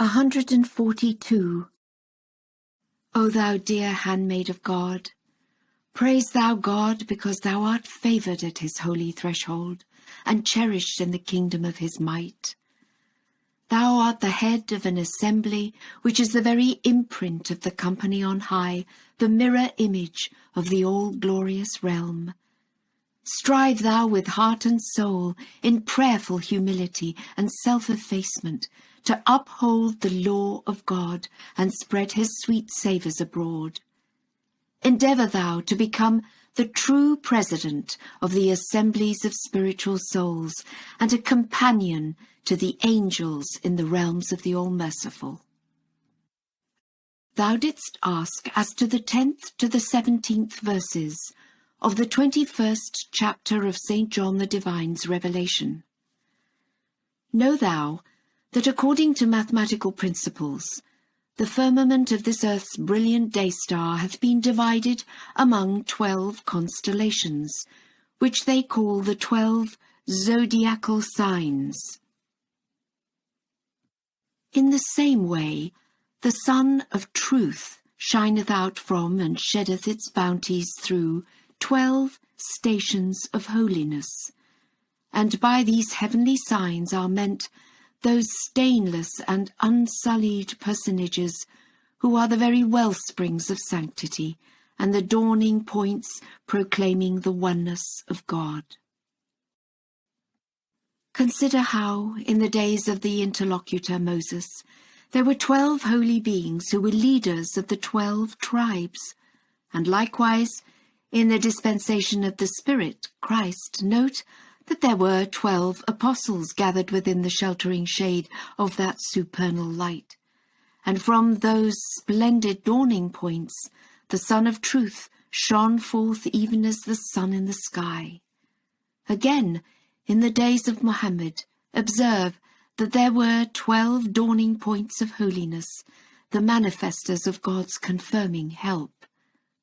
142. O thou dear handmaid of God, praise thou God because thou art favoured at his holy threshold, and cherished in the kingdom of his might. Thou art the head of an assembly which is the very imprint of the company on high, the mirror image of the all-glorious realm. Strive thou with heart and soul, in prayerful humility and self-effacement, to uphold the law of God and spread his sweet savours abroad. Endeavour thou to become the true president of the assemblies of spiritual souls, and a companion to the angels in the realms of the All-Merciful. Thou didst ask as to the 10th to the 17th verses of the 21st chapter of St. John the Divine's Revelation. Know thou that according to mathematical principles, the firmament of this earth's brilliant day-star hath been divided among 12 constellations, which they call the 12 zodiacal signs. In the same way, the sun of truth shineth out from and sheddeth its bounties through 12 stations of holiness, and by these heavenly signs are meant those stainless and unsullied personages who are the very wellsprings of sanctity and the dawning points proclaiming the oneness of God. Consider how, in the days of the interlocutor Moses, there were 12 holy beings who were leaders of the 12 tribes, and likewise, in the dispensation of the Spirit, Christ, note that there were 12 apostles gathered within the sheltering shade of that supernal light, and from those splendid dawning points the Sun of Truth shone forth even as the sun in the sky. Again, in the days of Muhammad, observe that there were 12 dawning points of holiness, the manifestors of God's confirming help.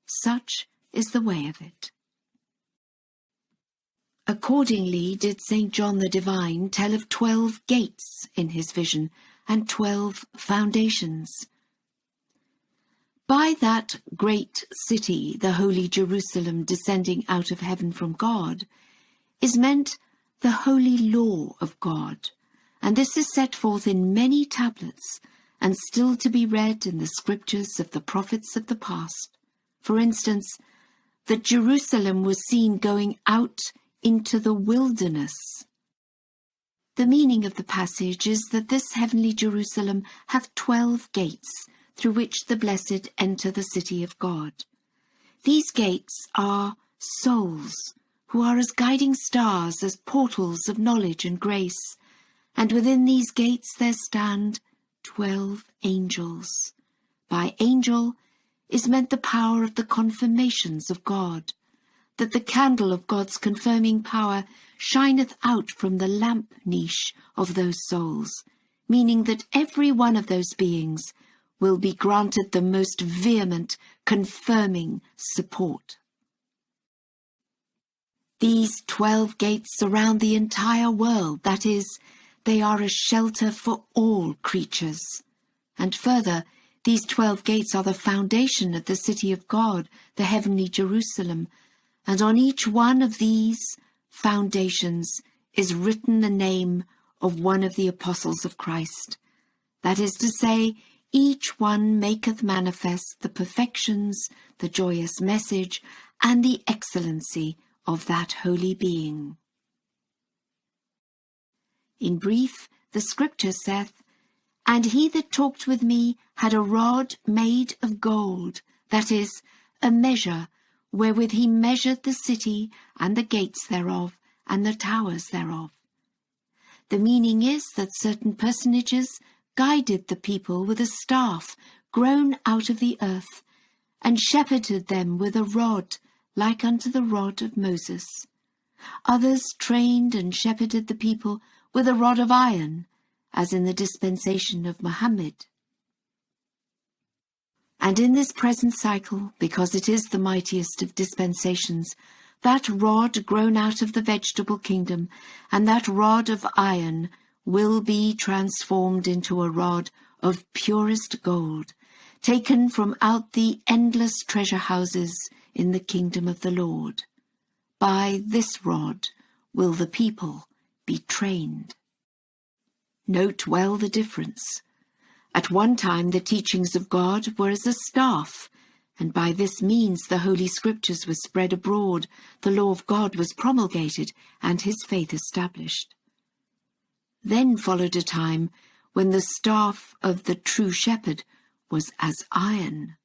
Such is the way of it. Accordingly did St. John the Divine tell of 12 gates in his vision, and 12 foundations. By that great city, the holy Jerusalem descending out of heaven from God, is meant the holy law of God, and this is set forth in many tablets, and still to be read in the scriptures of the prophets of the past. For instance, that Jerusalem was seen going out into the wilderness. The meaning of the passage is that this heavenly Jerusalem hath 12 gates, through which the blessed enter the city of God. These gates are souls, who are as guiding stars, as portals of knowledge and grace, and within these gates there stand 12 angels. By angel is meant the power of the confirmations of God, that the candle of God's confirming power shineth out from the lamp niche of those souls, meaning that every one of those beings will be granted the most vehement, confirming support. These 12 gates surround the entire world, that is, they are a shelter for all creatures. And further, these 12 gates are the foundation of the city of God, the heavenly Jerusalem, and on each one of these foundations is written the name of one of the apostles of Christ. That is to say, each one maketh manifest the perfections, the joyous message, and the excellency of that holy being. In brief, the scripture saith, "And he that talked with me had a rod made of gold, that is, a measure, wherewith he measured the city, and the gates thereof, and the towers thereof." The meaning is that certain personages guided the people with a staff grown out of the earth, and shepherded them with a rod like unto the rod of Moses. Others trained and shepherded the people with a rod of iron, as in the dispensation of Muhammad. And in this present cycle, because it is the mightiest of dispensations, that rod grown out of the vegetable kingdom, and that rod of iron, will be transformed into a rod of purest gold, taken from out the endless treasure houses in the kingdom of the Lord. By this rod will the people be trained. Note well the difference. At one time the teachings of God were as a staff, and by this means the Holy Scriptures were spread abroad, the law of God was promulgated, and his faith established. Then followed a time when the staff of the true shepherd was as iron.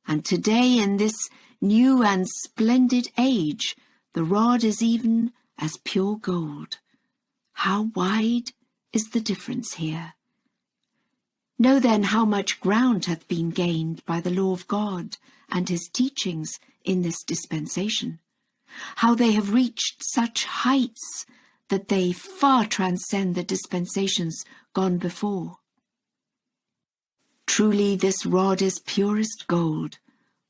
And today, in this new and splendid age, the rod is even as pure gold. How wide is the difference here? Know then how much ground hath been gained by the law of God and his teachings in this dispensation, how they have reached such heights that they far transcend the dispensations gone before. Truly this rod is purest gold,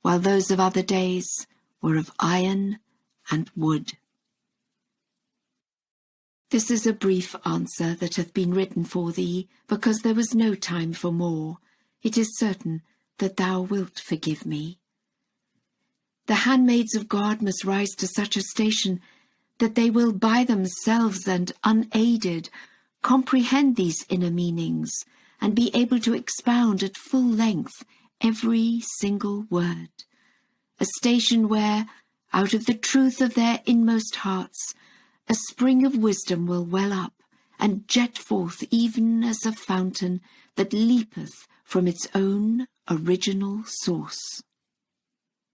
while those of other days were of iron and wood. This is a brief answer that hath been written for thee, because there was no time for more. It is certain that thou wilt forgive me. The handmaids of God must rise to such a station that they will by themselves and unaided comprehend these inner meanings and be able to expound at full length every single word. A station where, out of the truth of their inmost hearts, a spring of wisdom will well up and jet forth even as a fountain that leapeth from its own original source.